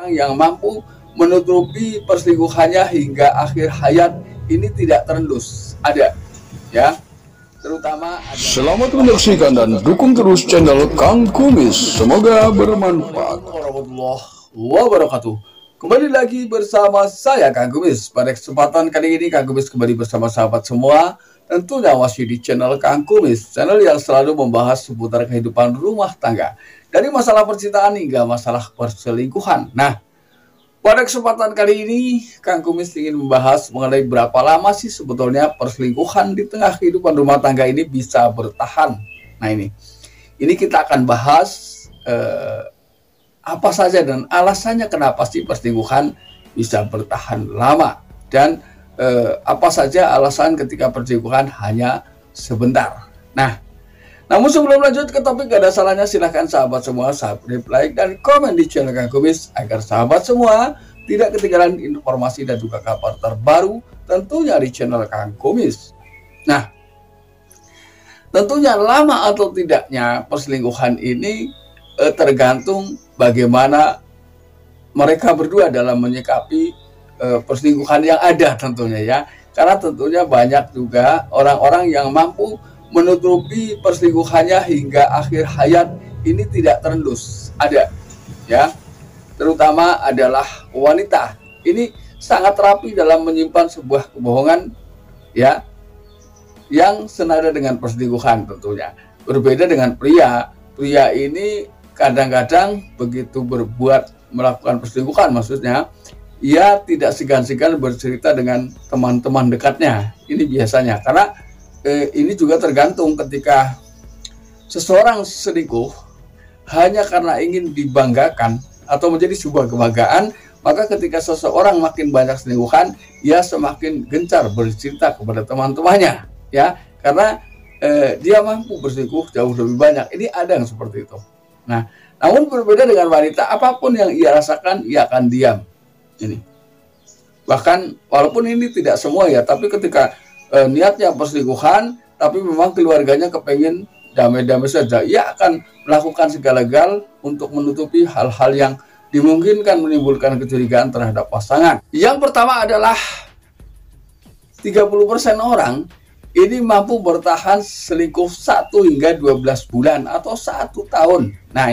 yang mampu menutupi perselingkuhannya hingga akhir hayat ini tidak terendus. Ada, ya, terutama ada. Selamat menyaksikan dan dukung terus channel Kang Kumis. Semoga bermanfaat. Warahmatullahi wabarakatuh. Kembali lagi bersama saya Kang Kumis. Pada kesempatan kali ini Kang Kumis kembali bersama sahabat semua. Tentunya masih di channel Kang Kumis, channel yang selalu membahas seputar kehidupan rumah tangga, dari masalah percintaan hingga masalah perselingkuhan. Nah, pada kesempatan kali ini Kang Kumis ingin membahas mengenai berapa lama sih sebetulnya perselingkuhan di tengah kehidupan rumah tangga ini bisa bertahan. Nah, ini kita akan bahas apa saja dan alasannya kenapa sih perselingkuhan bisa bertahan lama, dan apa saja alasan ketika perselingkuhan hanya sebentar. Nah, namun sebelum lanjut ke topik, gak ada salahnya silahkan sahabat semua subscribe, like, dan komen di channel Kang Kumis agar sahabat semua tidak ketinggalan informasi dan juga kabar terbaru tentunya di channel Kang Kumis. Nah, tentunya lama atau tidaknya perselingkuhan ini tergantung bagaimana mereka berdua dalam menyikapi perselingkuhan yang ada tentunya, ya. Karena tentunya banyak juga orang-orang yang mampu menutupi perselingkuhannya hingga akhir hayat ini tidak terendus. Ada, ya, terutama adalah wanita. Ini sangat rapi dalam menyimpan sebuah kebohongan, ya, yang senada dengan perselingkuhan tentunya. Berbeda dengan pria. Pria ini kadang-kadang begitu melakukan perselingkuhan, maksudnya ia tidak segan-segan bercerita dengan teman-teman dekatnya. Ini biasanya karena ini juga tergantung ketika seseorang selingkuh hanya karena ingin dibanggakan atau menjadi sebuah kebanggaan, maka ketika seseorang makin banyak selingkuhan, ia semakin gencar bercerita kepada teman-temannya, ya, karena dia mampu berselingkuh jauh lebih banyak. Ini ada yang seperti itu. Nah, namun berbeda dengan wanita, apapun yang ia rasakan, ia akan diam. Ini bahkan walaupun ini tidak semua, ya, tapi ketika niatnya perselingkuhan tapi memang keluarganya kepengen damai-damai saja, ia akan melakukan segala gal untuk menutupi hal-hal yang dimungkinkan menimbulkan kecurigaan terhadap pasangan. Yang pertama adalah 30% orang ini mampu bertahan selingkuh 1 hingga 12 bulan atau 1 tahun. Nah,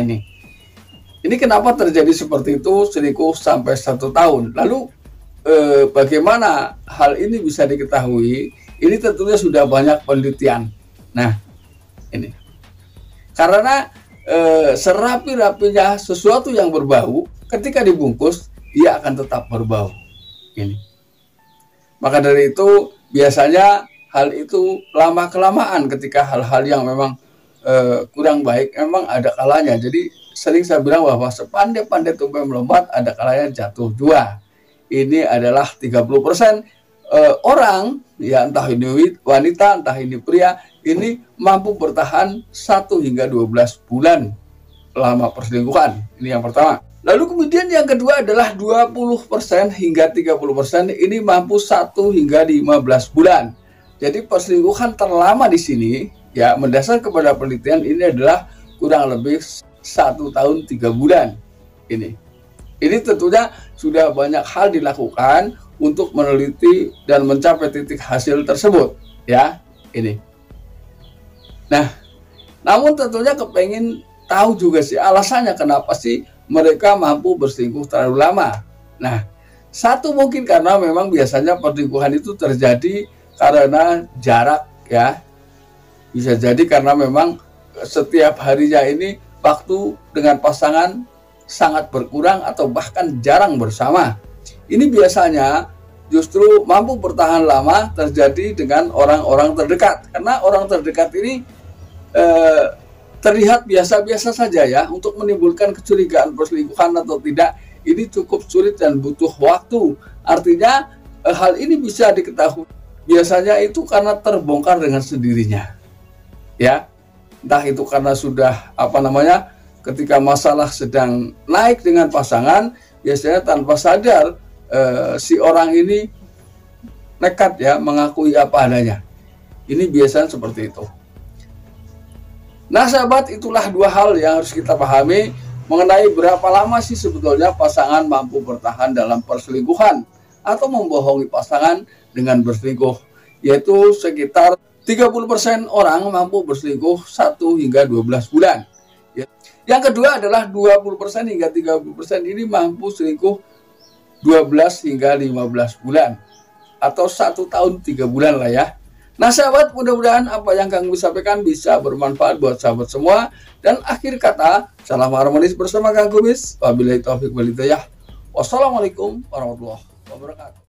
ini kenapa terjadi seperti itu, selingkuh sampai 1 tahun? Lalu bagaimana hal ini bisa diketahui? Ini tentunya sudah banyak penelitian. Nah, ini karena serapi-rapinya sesuatu yang berbau, ketika dibungkus ia akan tetap berbau. Ini. Maka dari itu biasanya hal itu lama-kelamaan ketika hal-hal yang memang kurang baik memang ada kalanya. Jadi sering saya bilang bahwa sepandai-pandai tupai melompat ada kalanya jatuh dua. Ini adalah 30% orang, ya, entah ini wanita, entah ini pria, ini mampu bertahan 1 hingga 12 bulan lama perselingkuhan. Ini yang pertama. Lalu kemudian yang kedua adalah 20% hingga 30% ini mampu 1 hingga 15 bulan. Jadi perselingkuhan terlama di sini, ya, mendasar kepada penelitian ini adalah kurang lebih 1 tahun 3 bulan. Ini tentunya sudah banyak hal dilakukan untuk meneliti dan mencapai titik hasil tersebut, ya. Nah, namun tentunya kepengen tahu juga sih alasannya kenapa sih mereka mampu berselingkuh terlalu lama. Nah, satu mungkin karena memang biasanya perselingkuhan itu terjadi karena jarak, ya. Bisa jadi karena memang setiap harinya ini waktu dengan pasangan sangat berkurang atau bahkan jarang bersama. Ini biasanya justru mampu bertahan lama terjadi dengan orang-orang terdekat, karena orang terdekat ini terlihat biasa-biasa saja, ya. Untuk menimbulkan kecurigaan perselingkuhan atau tidak ini cukup sulit dan butuh waktu. Artinya hal ini bisa diketahui biasanya itu karena terbongkar dengan sendirinya, ya. Entah itu karena sudah ketika masalah sedang naik dengan pasangan, biasanya tanpa sadar si orang ini nekat, ya, mengakui apa adanya. Ini biasanya seperti itu. Nah, sahabat, itulah dua hal yang harus kita pahami mengenai berapa lama sih sebetulnya pasangan mampu bertahan dalam perselingkuhan atau membohongi pasangan dengan berselingkuh, yaitu sekitar 30% orang mampu berselingkuh 1 hingga 12 bulan. Yang kedua adalah 20% hingga 30% ini mampu selingkuh 12 hingga 15 bulan atau 1 tahun 3 bulan lah ya. Nah sahabat, mudah-mudahan apa yang Kang Kumis sampaikan bisa bermanfaat buat sahabat semua. Dan akhir kata, salam harmonis bersama Kang Kumis. Wabillahi taufiq wal hidayah. Wassalamualaikum warahmatullahi wabarakatuh.